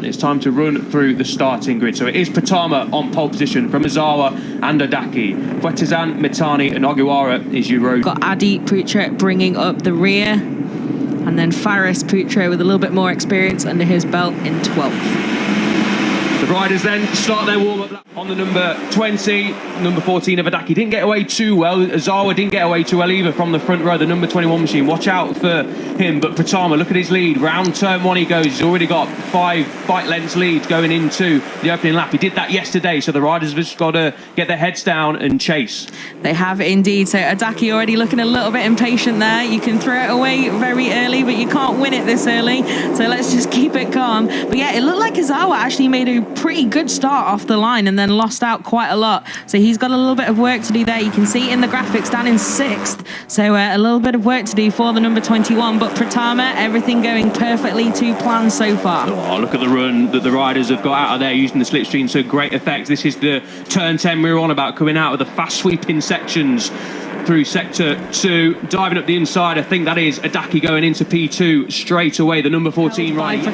It's time to run through the starting grid. So it is Potama on pole position from Ozawa and Odaki. Fuetizan, Mitani and Ogiwara is your road. Got Adi Putre bringing up the rear. And then Faris Putre with a little bit more experience under his belt in 12th. The riders then start their warm-up lap on the number 20, number 14 of Odaki. Didn't get away too well. Ozawa didn't get away too well either from the front row, the number 21 machine. Watch out for him. But Potama, look at his lead. Round turn one he goes. He's already got 5 bike lengths lead going into the opening lap. He did that yesterday, so the riders have just got to get their heads down and chase. They have indeed. So Odaki already looking a little bit impatient there. You can throw it away very early, but you can't win it this early. So let's just keep it calm. But yeah, it looked like Ozawa actually made a pretty good start off the line and then lost out quite a lot. So he's got a little bit of work to do there. You can see in the graphics down in 6th. So a little bit of work to do for the number 21. But Potama, everything going perfectly to plan so far. Oh, look at the run that the riders have got out of there using the slipstream. So great effect. This is the turn 10 we were on about, coming out of the fast sweeping sections through sector 2, diving up the inside. I think that is Odaki going into P2 straight away. The number 14 rider.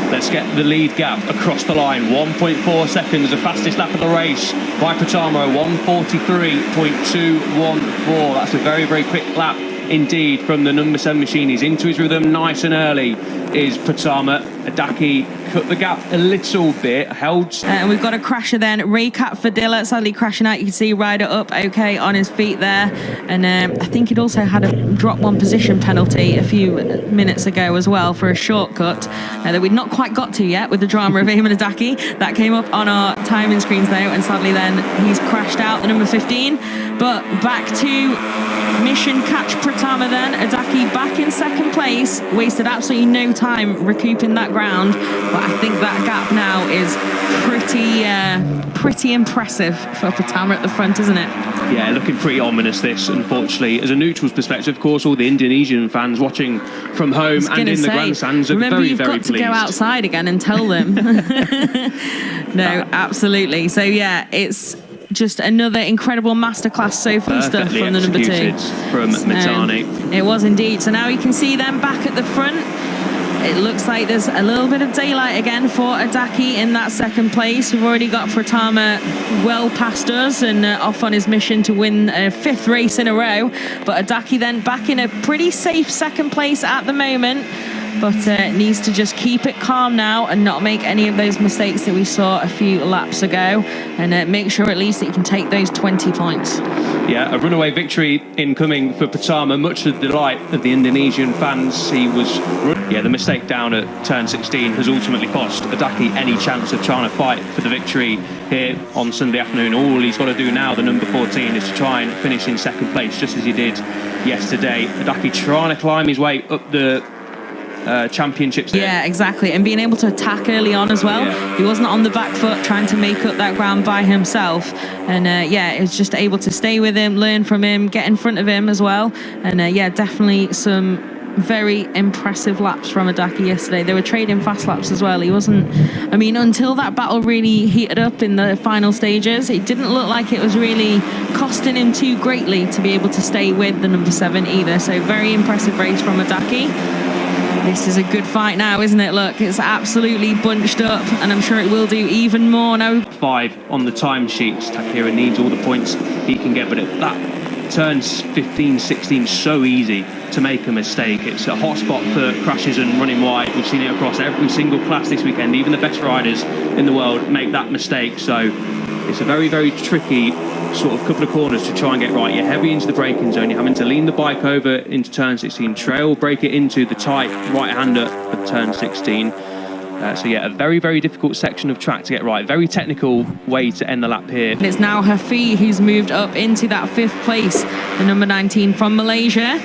Let's get the lead gap across the line. 1.4 seconds, the fastest lap of the race by Potama, 1:43.214. That's a very, very quick lap indeed from the number 7 machine. He's into his rhythm nice and early, is Potama. Odaki cut the gap a little bit, held. And we've got a crasher then, Raycat Fadilla, sadly crashing out. You can see rider up okay on his feet there. And I think he'd also had a drop 1 position penalty a few minutes ago as well for a shortcut that we'd not quite got to yet with the drama of Eamon Odaki. That came up on our timing screens though, and sadly then he's crashed out, the number 15. But back to mission catch Potama then. Odaki back in 2nd place, wasted absolutely no time recouping that ground, but I think that gap now is pretty impressive for Potama at the front, isn't it? Yeah, looking pretty ominous this, unfortunately. As a neutral's perspective, of course, all the Indonesian fans watching from home and in the grandstands are very, very pleased. You've got to go outside again and tell them. No, absolutely. So yeah, it's just another incredible masterclass Sophie stuff from the number 2. From Mitani. It was indeed. So now you can see them back at the front. It looks like there's a little bit of daylight again for Odaki in that 2nd place. We've already got Potama well past us and off on his mission to win a 5th race in a row. But Odaki then back in a pretty safe 2nd place at the moment, but needs to just keep it calm now and not make any of those mistakes that we saw a few laps ago, and make sure at least that you can take those 20 points. Yeah, a runaway victory incoming for Potama, much to the delight of the Indonesian fans. He was... Yeah, the mistake down at turn 16 has ultimately cost Odaki any chance of trying to fight for the victory here on Sunday afternoon. All he's got to do now, the number 14, is to try and finish in 2nd place, just as he did yesterday. Odaki trying to climb his way up the championships there. Yeah, exactly, and being able to attack early on as well. Yeah. He wasn't on the back foot trying to make up that ground by himself, and yeah, it was just able to stay with him, learn from him, get in front of him as well. And yeah, definitely some very impressive laps from Odaki yesterday. They were trading fast laps as well. He wasn't, I mean, until that battle really heated up in the final stages, it didn't look like it was really costing him too greatly to be able to stay with the number 7 either. So very impressive race from Odaki. This is a good fight now, isn't it? Look, it's absolutely bunched up, and I'm sure it will do even more now. 5 on the timesheets. Takira needs all the points he can get, but that turns 15, 16 so easy to make a mistake. It's a hot spot for crashes and running wide. We've seen it across every single class this weekend. Even the best riders in the world make that mistake. So it's a very, very tricky sort of couple of corners to try and get right. You're heavy into the braking zone. You're having to lean the bike over into turn 16, trail, break it into the tight right-hander of turn 16. So yeah, a very, very difficult section of track to get right. Very technical way to end the lap here. And it's now Hafi who's moved up into that 5th place, the number 19 from Malaysia.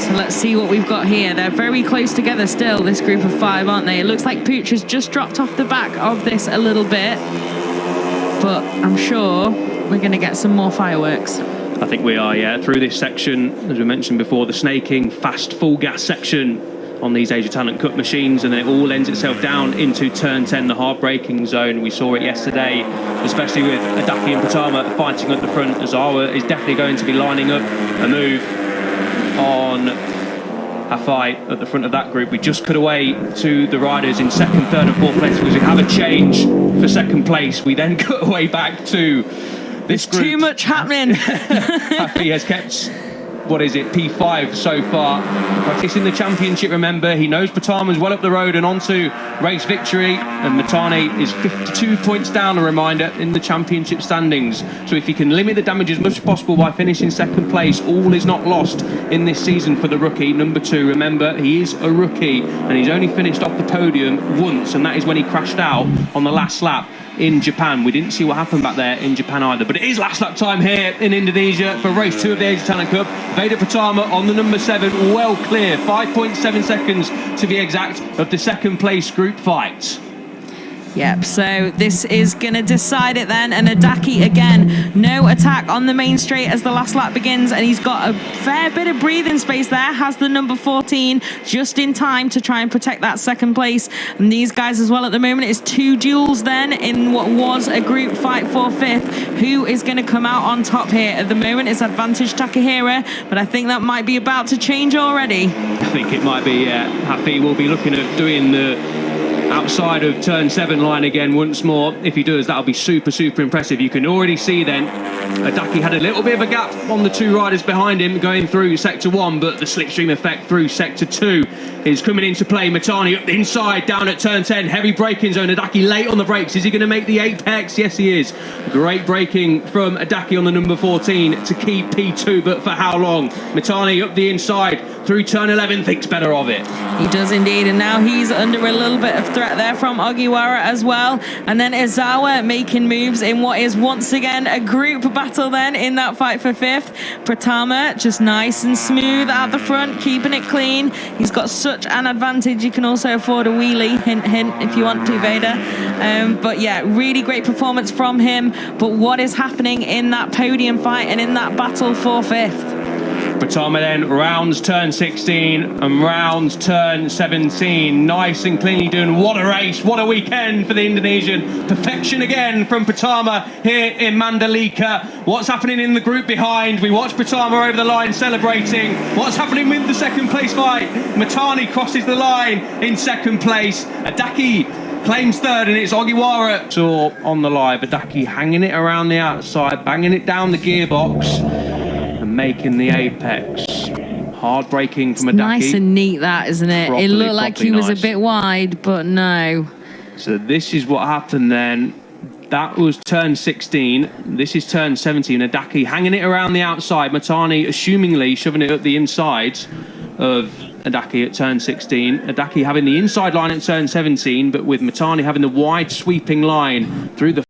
So let's see what we've got here. They're very close together still, this group of 5, aren't they? It looks like Pooch has just dropped off the back of this a little bit, but I'm sure we're going to get some more fireworks. I think we are, yeah. Through this section, as we mentioned before, the snaking, fast, full gas section on these Age of Talent Cup machines, and then it all lends itself down into turn 10, the hard braking zone. We saw it yesterday, especially with Odaki and Potama fighting at the front. Ozawa is definitely going to be lining up a move on Hafai at the front of that group. We just cut away to the riders in second, third and fourth place because we have a change for second place. We then cut away back to this group. Too much happening. Hafai has kept, what is it, P5 so far. Practicing the championship, remember. He knows Patama's well up the road and onto race victory. And Matane is 52 points down, a reminder, in the championship standings. So if he can limit the damage as much as possible by finishing second place, all is not lost in this season for the rookie. Number 2, remember, he is a rookie and he's only finished off the podium once, and that is when he crashed out on the last lap in Japan. We didn't see what happened back there in Japan either, but it is last lap time here in Indonesia for race 2 of the Asia Talent Cup. Veda Pratama on the number 7, well clear, 5.7 seconds to be exact, of the second place group fight. Yep, so this is going to decide it then. And Adaki, again, no attack on the main straight as the last lap begins. And he's got a fair bit of breathing space there. Has the number 14 just in time to try and protect that second place. And these guys as well at the moment, it's 2 duels then in what was a group fight for 5th. Who is going to come out on top here? At the moment, it's advantage Takahira. But I think that might be about to change already. I think it might be, yeah. Happy will be looking at doing the outside of turn 7 line again once more. If he does, that'll be super impressive. You can already see then Adaki had a little bit of a gap on the 2 riders behind him going through sector 1, but the slipstream effect through sector 2 is coming into play. Matani up the inside down at turn 10, heavy braking zone. Adaki late on the brakes. Is he going to make the apex? Yes, he is. Great braking from Adaki on the number 14 to keep P2, but for how long? Matani up the inside through turn 11, thinks better of it. He does indeed, and now he's under a little bit of threat there from Ogiwara as well. And then Izawa making moves in what is once again a group battle then in that fight for 5th. Pratama just nice and smooth at the front, keeping it clean. He's got such an advantage. You can also afford a wheelie, hint if you want to, Veda. But yeah, really great performance from him. But what is happening in that podium fight and in that battle for 5th? Pratama then rounds turn 16 and rounds turn 17. Nice and cleanly doing. What a race, what a weekend for the Indonesian. Perfection again from Pratama here in Mandalika. What's happening in the group behind? We watch Pratama over the line celebrating. What's happening with the second place fight? Matani crosses the line in second place. Adaki claims 3rd, and it's Ogiwara. So on the live, Adaki hanging it around the outside, banging it down the gearbox, making the apex. Hard braking from Adaki. Nice and neat, that, isn't it? It looked like he was a bit wide, but no. So this is what happened then. That was turn 16. This is turn 17. Adaki hanging it around the outside. Matani assumingly shoving it up the inside of Adaki at turn 16. Adaki having the inside line at turn 17, but with Matani having the wide sweeping line through the